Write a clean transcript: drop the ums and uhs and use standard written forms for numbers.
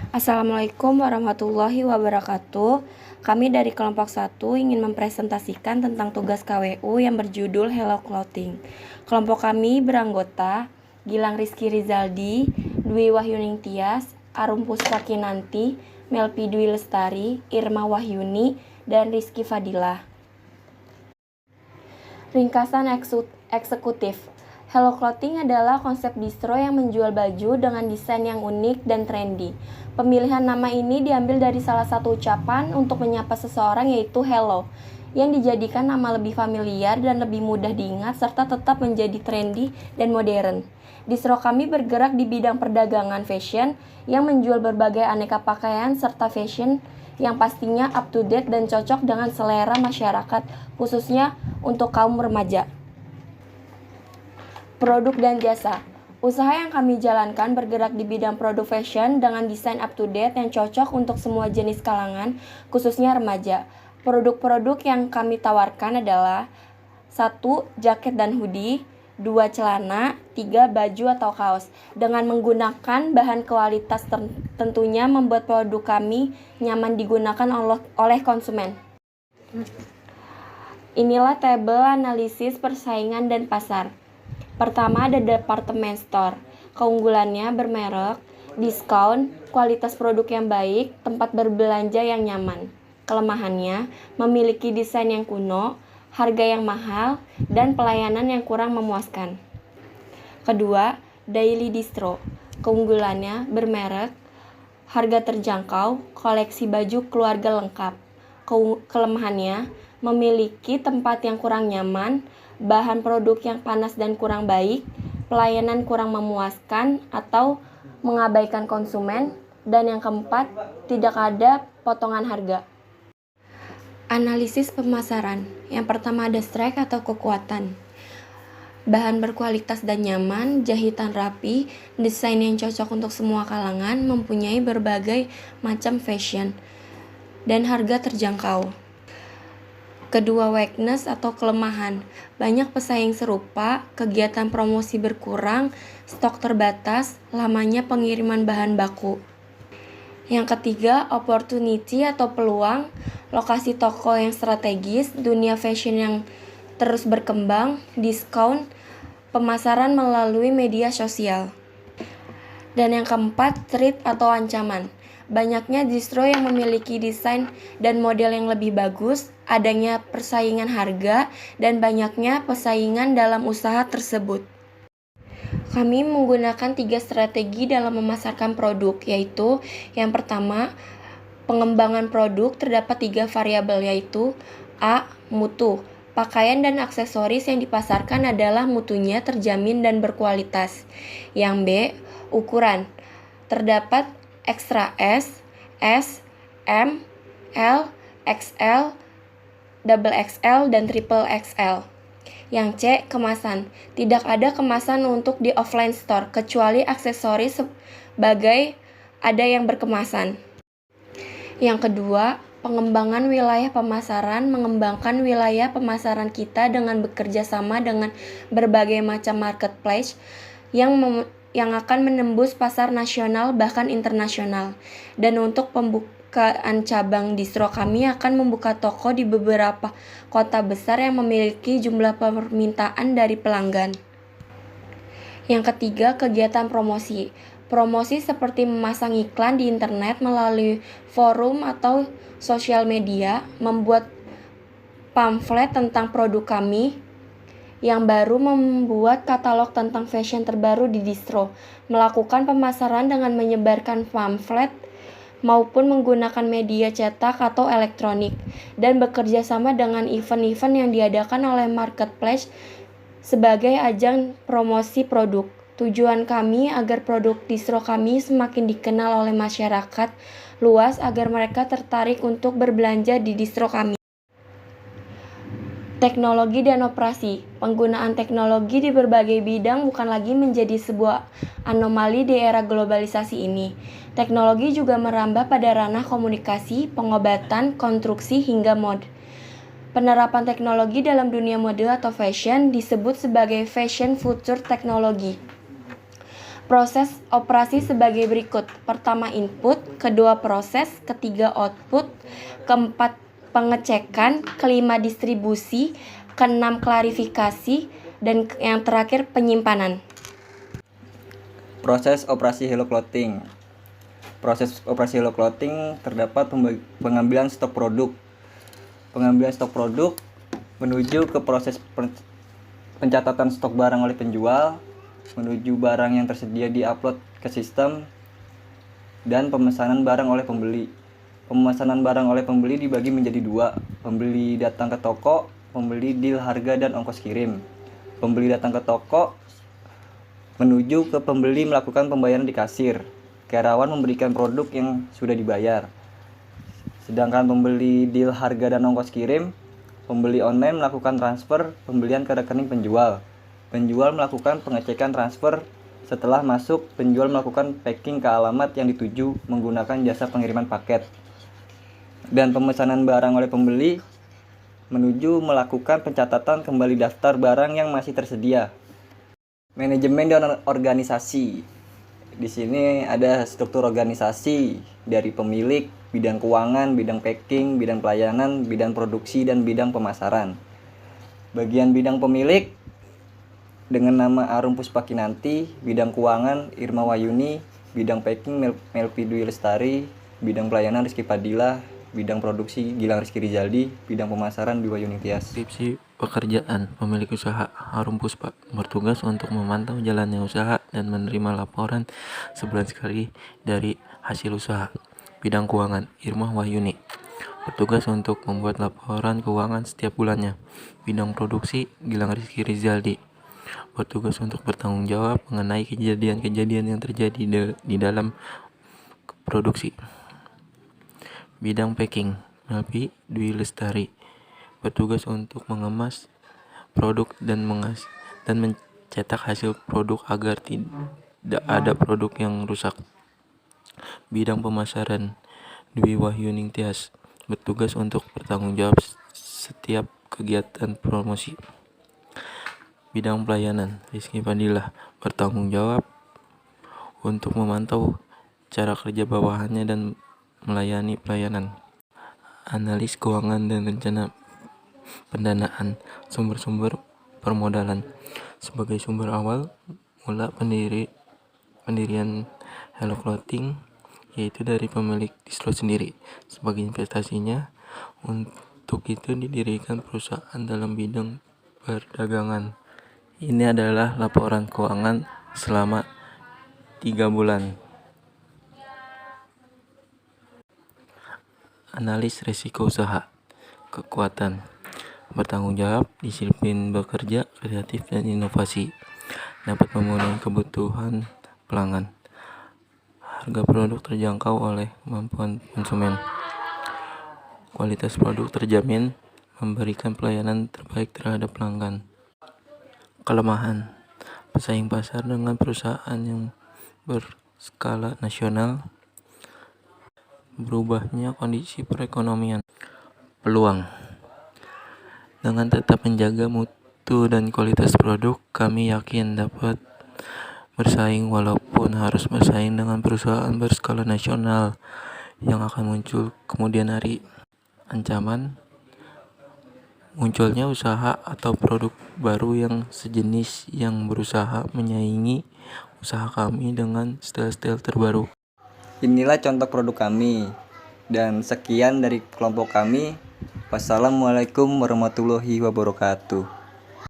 Assalamualaikum warahmatullahi wabarakatuh. Kami dari kelompok 1 ingin mempresentasikan tentang tugas KWU yang berjudul Hello Clothing. Kelompok kami beranggota Gilang Rizky Rizaldi, Dwi Wahyuning Tias, Arum Puspa Kinanti, Melpi Dwi Lestari, Irma Wahyuni, dan Rizky Fadilah. Ringkasan eksekutif. Hello Clothing adalah konsep distro yang menjual baju dengan desain yang unik dan trendy. Pemilihan nama ini diambil dari salah satu ucapan untuk menyapa seseorang, yaitu hello, yang dijadikan nama lebih familiar dan lebih mudah diingat serta tetap menjadi trendy dan modern. Distro kami bergerak di bidang perdagangan fashion yang menjual berbagai aneka pakaian serta fashion yang pastinya up to date dan cocok dengan selera masyarakat, khususnya untuk kaum remaja. Produk dan jasa. Usaha yang kami jalankan bergerak di bidang produk fashion dengan desain up to date yang cocok untuk semua jenis kalangan, khususnya remaja. Produk-produk yang kami tawarkan adalah 1. Jaket dan hoodie, 2. Celana, 3. Baju atau kaos. Dengan menggunakan bahan kualitas tentunya membuat produk kami nyaman digunakan oleh konsumen. Inilah tabel analisis persaingan dan pasar. Pertama ada department store. Keunggulannya bermerek, diskon, kualitas produk yang baik, tempat berbelanja yang nyaman. Kelemahannya memiliki desain yang kuno, harga yang mahal, dan pelayanan yang kurang memuaskan. Kedua, daily distro. Keunggulannya bermerek, harga terjangkau, koleksi baju keluarga lengkap. Kelemahannya memiliki tempat yang kurang nyaman, bahan produk yang panas dan kurang baik, pelayanan kurang memuaskan atau mengabaikan konsumen, dan yang keempat, tidak ada potongan harga. Analisis pemasaran. Yang pertama ada strike atau kekuatan. Bahan berkualitas dan nyaman, jahitan rapi, desain yang cocok untuk semua kalangan, mempunyai berbagai macam fashion, dan harga terjangkau. Kedua, weakness atau kelemahan. Banyak pesaing serupa, kegiatan promosi berkurang, stok terbatas, lamanya pengiriman bahan baku. Yang ketiga, opportunity atau peluang, lokasi toko yang strategis, dunia fashion yang terus berkembang, diskon, pemasaran melalui media sosial. Dan yang keempat, threat atau ancaman. Banyaknya distro yang memiliki desain dan model yang lebih bagus, adanya persaingan harga, dan banyaknya persaingan dalam usaha tersebut. Kami menggunakan 3 strategi dalam memasarkan produk, yaitu yang pertama, pengembangan produk terdapat 3 variabel, yaitu A. Mutu. Pakaian dan aksesoris yang dipasarkan adalah mutunya terjamin dan berkualitas. Yang B. Ukuran. Terdapat Extra S, S, M, L, XL, Double XL, dan Triple XL. Yang C. Kemasan. Tidak ada kemasan untuk di offline store, kecuali aksesoris sebagai ada yang berkemasan. Yang kedua, pengembangan wilayah pemasaran. Mengembangkan wilayah pemasaran kita dengan bekerja sama dengan berbagai macam marketplace yang akan menembus pasar nasional bahkan internasional. Dan untuk pembukaan cabang distro kami akan membuka toko di beberapa kota besar yang memiliki jumlah permintaan dari pelanggan. Yang ketiga, kegiatan promosi. Promosi seperti memasang iklan di internet melalui forum atau sosial media, membuat pamflet tentang produk kami yang baru, membuat katalog tentang fashion terbaru di distro, melakukan pemasaran dengan menyebarkan pamflet maupun menggunakan media cetak atau elektronik, dan bekerja sama dengan event-event yang diadakan oleh marketplace sebagai ajang promosi produk. Tujuan kami agar produk distro kami semakin dikenal oleh masyarakat luas agar mereka tertarik untuk berbelanja di distro kami. Teknologi dan operasi. Penggunaan teknologi di berbagai bidang bukan lagi menjadi sebuah anomali di era globalisasi ini. Teknologi juga merambah pada ranah komunikasi, pengobatan, konstruksi, hingga mode. Penerapan teknologi dalam dunia mode atau fashion disebut sebagai fashion future technology. Proses operasi sebagai berikut. Pertama input, kedua proses, ketiga output, keempat pengecekan, kelima distribusi, keenam klarifikasi, dan yang terakhir penyimpanan. Proses operasi Hello Clothing. Proses operasi Hello Clothing terdapat pengambilan stok produk. Pengambilan stok produk menuju ke proses pencatatan stok barang oleh penjual, menuju barang yang tersedia di-upload ke sistem, dan pemesanan barang oleh pembeli. Pemesanan barang oleh pembeli dibagi menjadi dua: pembeli datang ke toko, pembeli deal harga dan ongkos kirim. Pembeli datang ke toko menuju ke pembeli melakukan pembayaran di kasir. Karyawan memberikan produk yang sudah dibayar. Sedangkan pembeli deal harga dan ongkos kirim, pembeli online melakukan transfer pembelian ke rekening penjual. Penjual melakukan pengecekan transfer. Setelah masuk, penjual melakukan packing ke alamat yang dituju menggunakan jasa pengiriman paket. Dan pemesanan barang oleh pembeli menuju melakukan pencatatan kembali daftar barang yang masih tersedia. Manajemen dan organisasi. Di sini ada struktur organisasi dari pemilik, bidang keuangan, bidang packing, bidang pelayanan, bidang produksi, dan bidang pemasaran. Bagian bidang pemilik dengan nama Arum Puspakinanti, bidang keuangan Irma Wayuni, bidang packing Melvi Dwi Lestari, bidang pelayanan Rizky Padilla, bidang produksi Gilang Rizky Rizaldi, bidang pemasaran Dwi Wayuni Tias. Deskripsi pekerjaan pemilik usaha Harum Puspa bertugas untuk memantau jalannya usaha dan menerima laporan sebulan sekali dari hasil usaha. Bidang keuangan Irma Wahyuni bertugas untuk membuat laporan keuangan setiap bulannya. Bidang produksi Gilang Rizky Rizaldi bertugas untuk bertanggung jawab mengenai kejadian-kejadian yang terjadi di dalam produksi. Bidang packing Melvi Dwi Lestari bertugas untuk mengemas produk dan mencetak hasil produk agar tidak ada produk yang rusak. Bidang pemasaran Dwi Wahyuning Tias bertugas untuk bertanggung jawab setiap kegiatan promosi. Bidang pelayanan Rizky Padilla bertanggung jawab untuk memantau cara kerja bawahannya dan melayani pelayanan. Analis keuangan dan rencana pendanaan sumber-sumber permodalan sebagai sumber awal mula pendirian Hello Clothing, yaitu dari pemilik distro sendiri. Sebagai investasinya, untuk itu didirikan perusahaan dalam bidang perdagangan. Ini adalah laporan keuangan selama 3 bulan. Analis risiko usaha. Kekuatan bertanggung jawab, disiplin bekerja, kreatif dan inovasi. Dapat memenuhi kebutuhan pelanggan. Harga produk terjangkau oleh kemampuan konsumen. Kualitas produk terjamin, memberikan pelayanan terbaik terhadap pelanggan. Kelemahan pesaing pasar dengan perusahaan yang berskala nasional, berubahnya kondisi perekonomian. Peluang dengan tetap menjaga mutu dan kualitas produk, kami yakin dapat bersaing walaupun harus bersaing dengan perusahaan berskala nasional yang akan muncul kemudian hari. Ancaman munculnya usaha atau produk baru yang sejenis yang berusaha menyaingi usaha kami dengan style-style terbaru. Inilah contoh produk kami. Dan sekian dari kelompok kami. Wassalamualaikum warahmatullahi wabarakatuh.